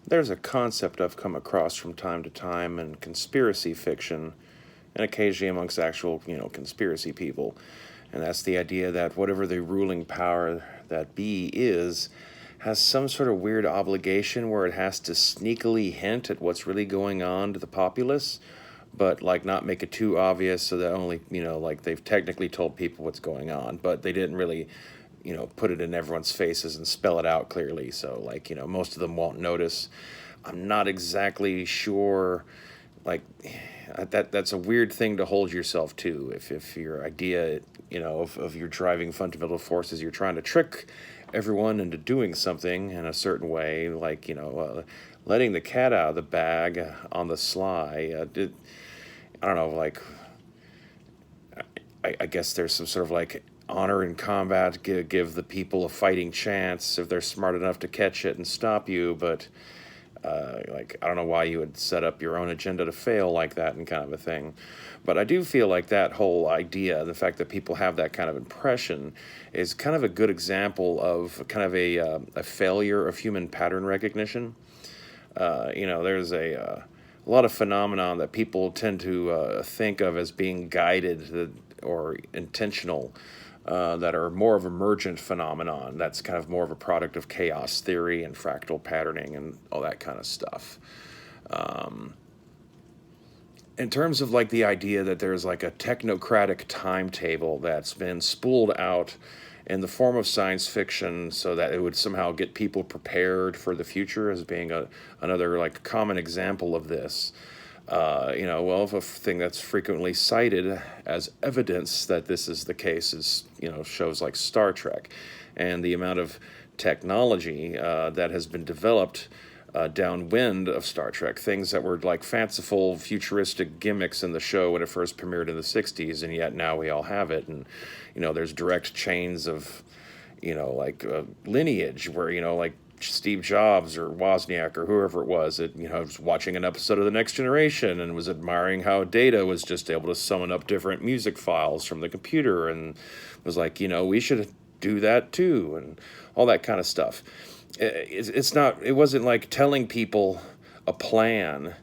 there's a concept I've come across from time to time in conspiracy fiction, and occasionally amongst actual, conspiracy people. And that's the idea that whatever the ruling power that be is, has some sort of weird obligation where it has to sneakily hint at what's really going on to the populace, but like not make it too obvious so that only, like they've technically told people what's going on, but they didn't really, put it in everyone's faces and spell it out clearly. So, like, most of them won't notice. I'm not exactly sure, like, that's a weird thing to hold yourself to. If your idea, of your driving fundamental forces, you're trying to trick everyone into doing something in a certain way, like, letting the cat out of the bag on the sly. I don't know, like, I guess there's some sort of like honor in combat, give the people a fighting chance if they're smart enough to catch it and stop you, but like, I don't know why you would set up your own agenda to fail like that and kind of a thing. But I do feel like that whole idea, the fact that people have that kind of impression, is kind of a good example of kind of a failure of human pattern recognition. There's a lot of phenomenon that people tend to think of as being guided or intentional, that are more of emergent phenomenon. That's kind of more of a product of chaos theory and fractal patterning and all that kind of stuff. Um, in terms of like the idea that there's like a technocratic timetable that's been spooled out in the form of science fiction so that it would somehow get people prepared for the future as being another like common example of this. Well, if a thing that's frequently cited as evidence that this is the case is, shows like Star Trek and the amount of technology that has been developed downwind of Star Trek, things that were like fanciful, futuristic gimmicks in the show when it first premiered in the 60s, and yet now we all have it. And, there's direct chains of, like lineage where, like Steve Jobs or Wozniak or whoever it was, was watching an episode of The Next Generation and was admiring how Data was just able to summon up different music files from the computer and was like, we should do that too, and all that kind of stuff. It wasn't like telling people a plan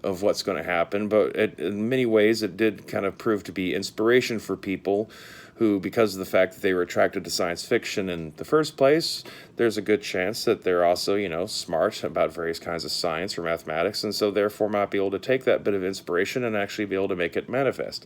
of what's going to happen, but in many ways it did kind of prove to be inspiration for people who, because of the fact that they were attracted to science fiction in the first place, there's a good chance that they're also, smart about various kinds of science or mathematics, and so therefore might be able to take that bit of inspiration and actually be able to make it manifest.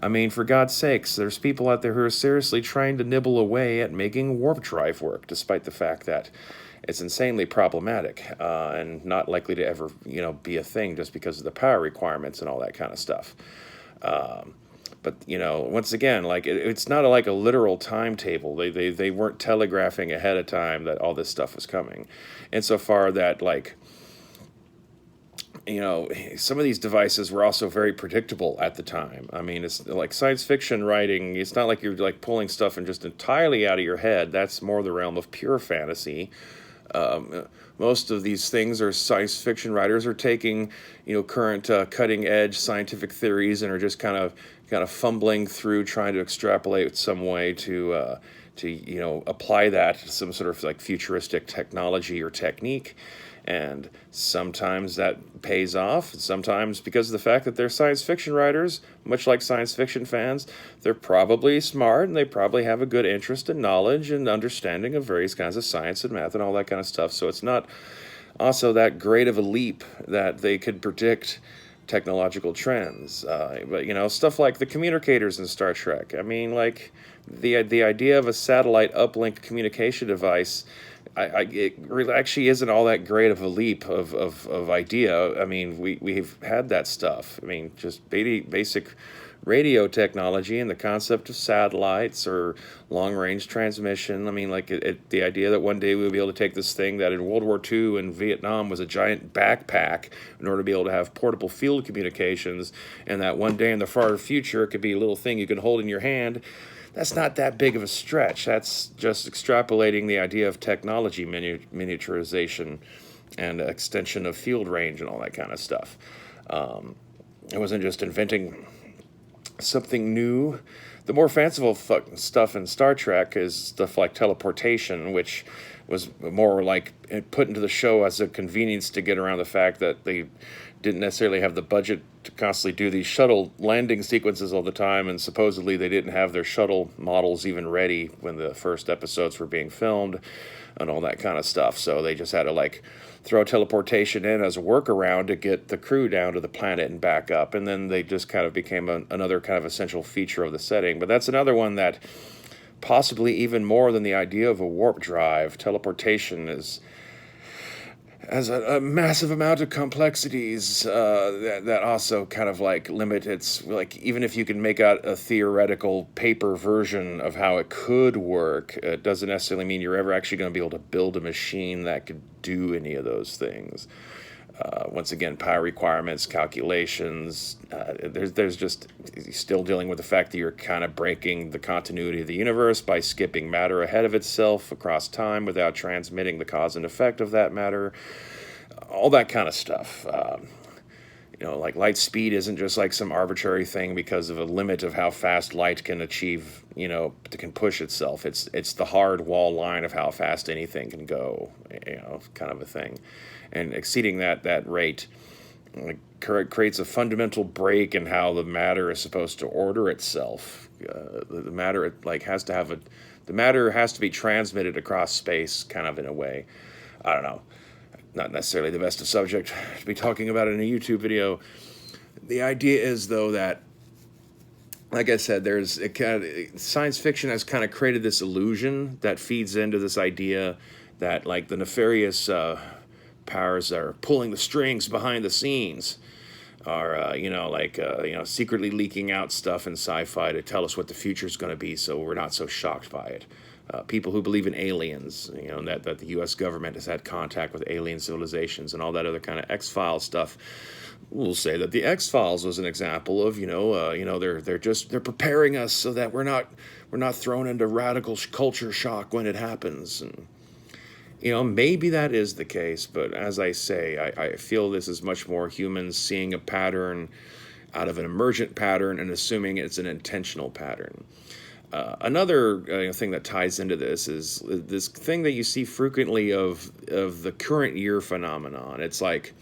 I mean, for God's sakes, there's people out there who are seriously trying to nibble away at making warp drive work, despite the fact that it's insanely problematic and not likely to ever, be a thing just because of the power requirements and all that kind of stuff. But once again, like it's not like a literal timetable. They weren't telegraphing ahead of time that all this stuff was coming, insofar that like some of these devices were also very predictable at the time. I mean, it's like science fiction writing. It's not like you're like pulling stuff and just entirely out of your head. That's more the realm of pure fantasy. Most of these things are science fiction writers are taking, current cutting edge scientific theories and are just kind of fumbling through trying to extrapolate some way to apply that to some sort of like futuristic technology or technique. And sometimes that pays off. Sometimes, because of the fact that they're science fiction writers, much like science fiction fans, they're probably smart and they probably have a good interest and knowledge and understanding of various kinds of science and math and all that kind of stuff. So it's not also that great of a leap that they could predict technological trends. But stuff like the communicators in Star Trek. I mean, like the idea of a satellite uplink communication device. It really actually isn't all that great of a leap of idea. I mean, we've had that stuff. I mean, just basic radio technology and the concept of satellites or long range transmission. I mean, like the idea that one day we'll be able to take this thing that in World War II and Vietnam was a giant backpack in order to be able to have portable field communications, and that one day in the far future it could be a little thing you can hold in your hand. That's not that big of a stretch. That's just extrapolating the idea of technology miniaturization and extension of field range and all that kind of stuff. It wasn't just inventing something new. The more fanciful stuff in Star Trek is stuff like teleportation, which was more like put into the show as a convenience to get around the fact that they didn't necessarily have the budget to constantly do these shuttle landing sequences all the time, and supposedly they didn't have their shuttle models even ready when the first episodes were being filmed and all that kind of stuff. So they just had to like throw teleportation in as a workaround to get the crew down to the planet and back up, and then they just kind of became another kind of essential feature of the setting. But that's another one that possibly even more than the idea of a warp drive, teleportation is has a massive amount of complexities that also kind of like limit its, like, even if you can make out a theoretical paper version of how it could work, it doesn't necessarily mean you're ever actually going to be able to build a machine that could do any of those things. Once again, power requirements, calculations. There's just still dealing with the fact that you're kind of breaking the continuity of the universe by skipping matter ahead of itself across time without transmitting the cause and effect of that matter. All that kind of stuff. Like light speed isn't just like some arbitrary thing because of a limit of how fast light can achieve, can push itself. It's the hard wall line of how fast anything can go, kind of a thing. And exceeding that rate creates a fundamental break in how the matter is supposed to order itself. The matter the matter has to be transmitted across space, kind of in a way. I don't know. Not necessarily the best of subject to be talking about in a YouTube video. The idea is, though, that, like I said, science fiction has kind of created this illusion that feeds into this idea that, like, the nefarious powers that are pulling the strings behind the scenes are, secretly leaking out stuff in sci-fi to tell us what the future is going to be, so we're not so shocked by it. People who believe in aliens, and that the U.S. government has had contact with alien civilizations and all that other kind of X-Files stuff, will say that the X-Files was an example of, they're preparing us so that we're not thrown into radical culture shock when it happens. And maybe that is the case, but as I say, I feel this is much more humans seeing a pattern out of an emergent pattern and assuming it's an intentional pattern. Another thing that ties into this is this thing that you see frequently of the current year phenomenon. It's like,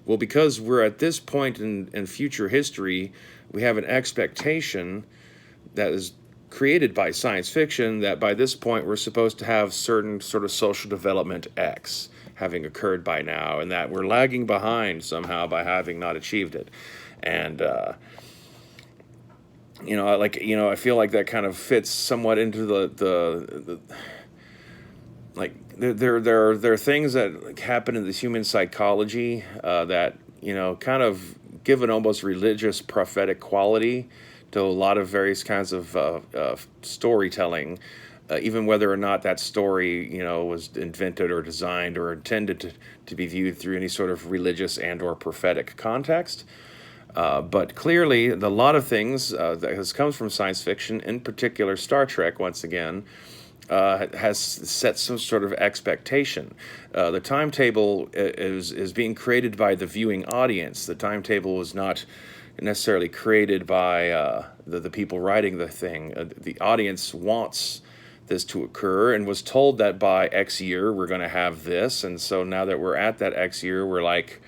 well, because we're at this point in future history, we have an expectation that is created by science fiction that by this point we're supposed to have certain sort of social development X having occurred by now, and that we're lagging behind somehow by having not achieved it. And I feel like that kind of fits somewhat into the like there are things that happen in the human psychology that kind of give an almost religious prophetic quality to a lot of various kinds of storytelling, even whether or not that story was invented or designed or intended to be viewed through any sort of religious and or prophetic context. But clearly, a lot of things that has come from science fiction, in particular Star Trek, once again, has set some sort of expectation. The timetable is being created by the viewing audience. The timetable is not necessarily created by the people writing the thing. The audience wants this to occur and was told that by X year we're going to have this, and so now that we're at that X year, we're like,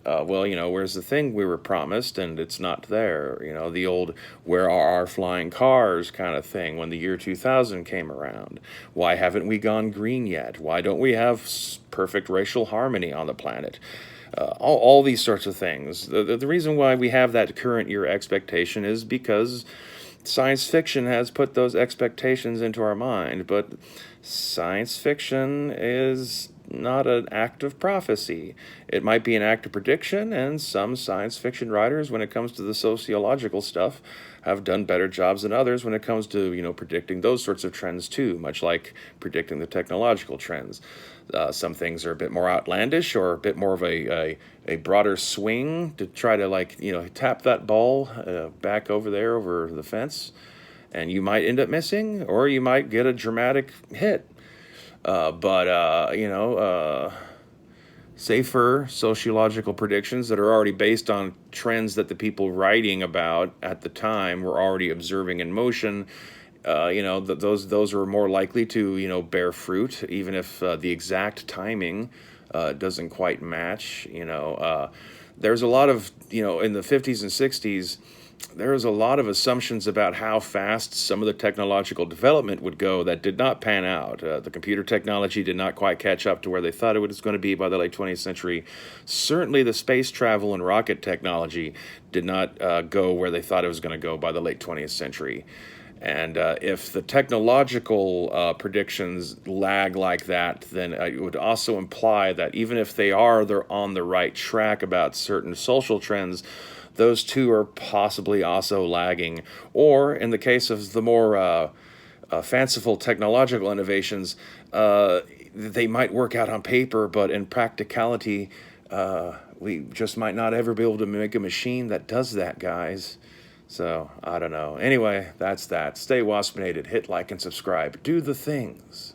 where's the thing we were promised, and it's not there. The old "where are our flying cars" kind of thing when the year 2000 came around. Why haven't we gone green yet? Why don't we have perfect racial harmony on the planet? All these sorts of things. The reason why we have that current year expectation is because science fiction has put those expectations into our mind, but science fiction is not an act of prophecy. It might be an act of prediction, and some science fiction writers, when it comes to the sociological stuff, have done better jobs than others when it comes to, predicting those sorts of trends too, much like predicting the technological trends. Some things are a bit more outlandish or a bit more of a broader swing to try to tap that ball back over there over the fence, and you might end up missing, or you might get a dramatic hit. safer sociological predictions that are already based on trends that the people writing about at the time were already observing in motion. Those are more likely to bear fruit, even if the exact timing doesn't quite match. There's a lot of in the 50s and 60s. There was a lot of assumptions about how fast some of the technological development would go that did not pan out. The computer technology did not quite catch up to where they thought it was going to be by the late 20th century. Certainly, the space travel and rocket technology did not go where they thought it was going to go by the late 20th century. And if the technological predictions lag like that, then it would also imply that even if they're on the right track about certain social trends, those two are possibly also lagging. Or in the case of the more fanciful technological innovations, they might work out on paper, but in practicality, we just might not ever be able to make a machine that does that, guys. So, I don't know. Anyway, that's that. Stay waspinated. Hit like and subscribe. Do the things.